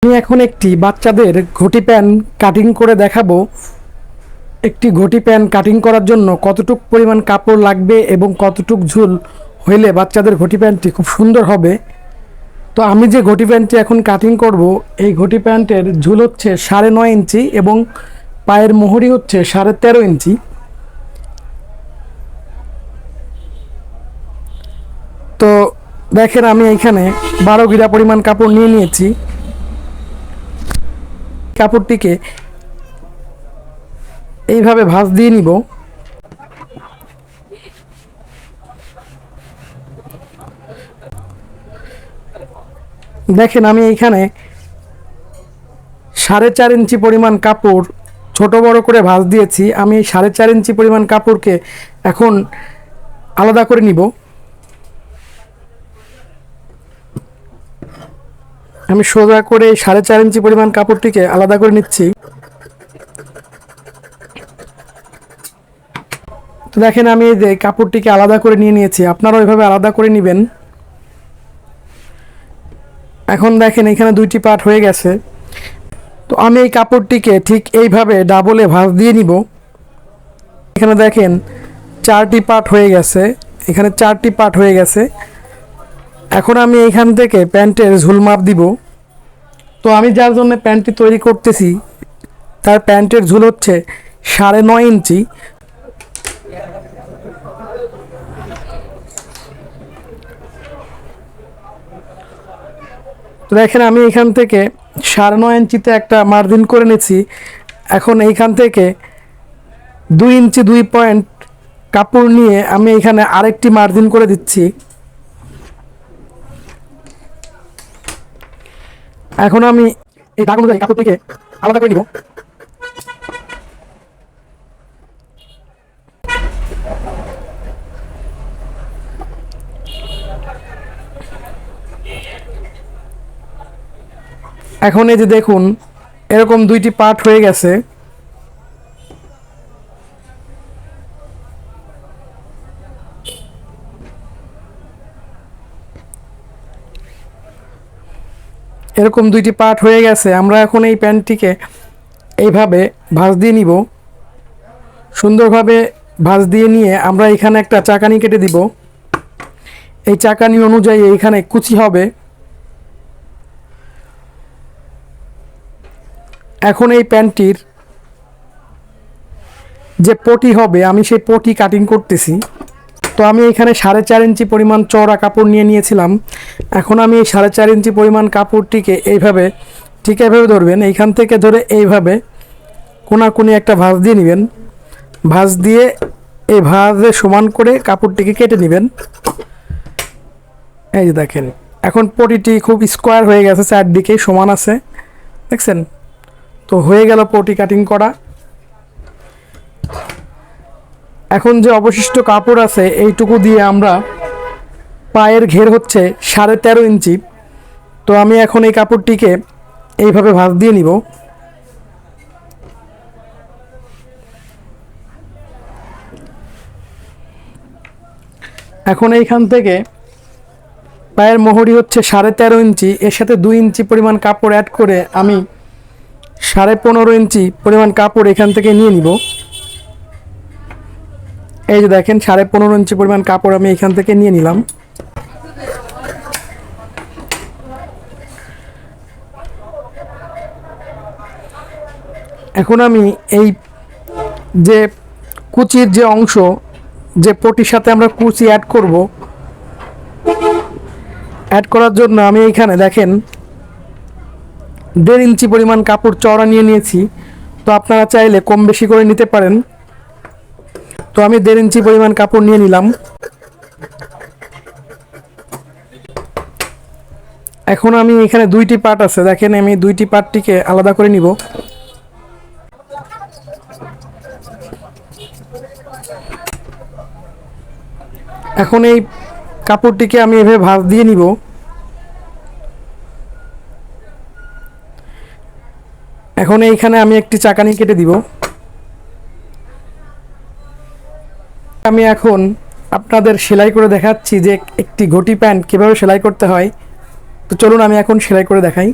আমি এখন একটি বাচ্চাদের ঘটি প্যান্ট কাটিং করে দেখাবো। একটি ঘটি প্যান্ট কাটিং করার জন্য কতটুক পরিমাণ কাপড় লাগবে এবং কতটুক ঝুল হইলে বাচ্চাদের ঘটি প্যান্টটি খুব সুন্দর হবে। তো আমি যে ঘটি প্যান্টটি এখন কাটিং করব, এই ঘটি প্যান্টের ঝুল হচ্ছে 9.5 ইঞ্চি এবং পায়ের মোহরি হচ্ছে 13.5 ইঞ্চি। তো দেখেন, আমি এখানে 12 গিরা পরিমাণ কাপড় নিয়ে নিয়েছি। কাপড়টিকে এইভাবে ভাঁজ দিয়ে নিব। দেখেন, আমি এইখানে 4.5 ইঞ্চি পরিমাণ কাপড় ছোট বড় করে ভাঁজ দিয়েছি। আমি 4.5 ইঞ্চি পরিমাণ কাপড়কে এখন আলাদা করে নিব। আমি সোজা করে 4.5 ইঞ্চি পরিমাণ কাপড়টিকে আলাদা করে নিচ্ছি। তো দেখেন, আমি এই যে কাপড়টিকে আলাদা করে নিয়ে নিয়েছি। আপনারা ওইভাবে আলাদা করে নেবেন। এখন দেখেন, এখানে 2টি পার্ট হয়ে গেছে। তো আমি এই কাপড়টিকে ঠিক এইভাবে ডাবলে ভাঁজ দিয়ে নিব। এখানে দেখেন 4টি পার্ট হয়ে গেছে। এখানে 4টি পার্ট হয়ে গেছে। এখন আমি এইখান থেকে প্যান্টের ঝুল মাপ দিব। তো আমি যার জন্য প্যান্টটি তৈরি করতেছি, তার প্যান্টের ঝুল হচ্ছে 9.5 ইঞ্চি। তো দেখেন, আমি এখান থেকে 9.5 ইঞ্চিতে একটা মার্জিন করে নিয়েছি। এখন এইখান থেকে 2 ইঞ্চি 2 পয়েন্ট কাপড় নিয়ে আমি এখানে আরেকটি মার্জিন করে দিচ্ছি। এখন আমি এই দাগ অনুযায়ী কাপড়টিকে আলাদা করে নিব। এখন এই যে দেখুন, এরকম 2টি পার্ট হয়ে গেছে। এরকম 2টি পার্ট হয়ে গেছে। আমরা এখন এই প্যান্টটিকে এইভাবে ভাঁজ দিয়ে নিব। সুন্দরভাবে ভাঁজ দিয়ে নিয়ে আমরা এখানে একটা চাকানি কেটে দিব। এই চাকানি অনুযায়ী এখানে কুচি হবে। এখন এই প্যান্টটির যে পটি হবে, আমি সেই পটি কাটিং করতেছি। তো আমি এখানে 4.5 ইঞ্চি পরিমাণ চওড়া কাপড় নিয়ে নিয়েছিলাম। এখন আমি এই 4.5 ইঞ্চি পরিমাণ কাপড়টিকে এইভাবে, ঠিক এইভাবে ধরবেন। এইখান থেকে ধরে এইভাবে কোনাকুনি একটা ভাঁজ দিয়ে নেবেন। ভাঁজ দিয়ে এই ভাঁজে সমান করে কাপড়টিকে কেটে নেবেন। এই যে দেখেন, এখন পটিটি খুব স্কোয়ার হয়ে গেছে, চারদিকেই সমান আছে। দেখছেন? তো হয়ে গেল পটি কাটিং করা। এখন যে অবশিষ্ট কাপড় আছে, এইটুকু দিয়ে আমরা পায়ের ঘের হচ্ছে 13.5 ইঞ্চি। তো আমি এখন এই কাপড়টিকে এইভাবে ভাঁজ দিয়ে নিব। এখন এইখান থেকে পায়ের মোহরি হচ্ছে 13.5 ইঞ্চি, এর সাথে 2 ইঞ্চি পরিমাণ কাপড় অ্যাড করে আমি 15.5 ইঞ্চি পরিমাণ কাপড় এখান থেকে নিয়ে নিব। এই যে দেখেন, 15.5 ইঞ্চি পরিমাণ কাপড় আমি এখান থেকে নিয়ে নিলাম। এখন আমি এই যে কুচির যে অংশ, যে পটির সাথে আমরা কুচি অ্যাড করব, অ্যাড করার জন্য আমি এইখানে দেখেন 1.5 ইঞ্চি পরিমাণ কাপড় চওড়া নিয়ে নিয়েছি। তো আপনারা চাইলে কম বেশি করে নিতে পারেন। তো আমি 1.5 ইঞ্চি পরিমাণ কাপড় নিয়ে নিলাম। এখন আমি এখানে 2টি পার্ট আছে, দেখেন আমি 2টি পার্টটিকে আলাদা করে নিব। এখন এই কাপড়টিকে আমি এভাবে ভাঁজ দিয়ে নিব। এখন এইখানে আমি একটি চাকানি কেটে দিব। আমি এখন আপনাদের সেলাই করে দেখাচ্ছি যে একটি ঘটি প্যান্ট কীভাবে সেলাই করতে হয়। তো চলুন আমি এখন সেলাই করে দেখাই।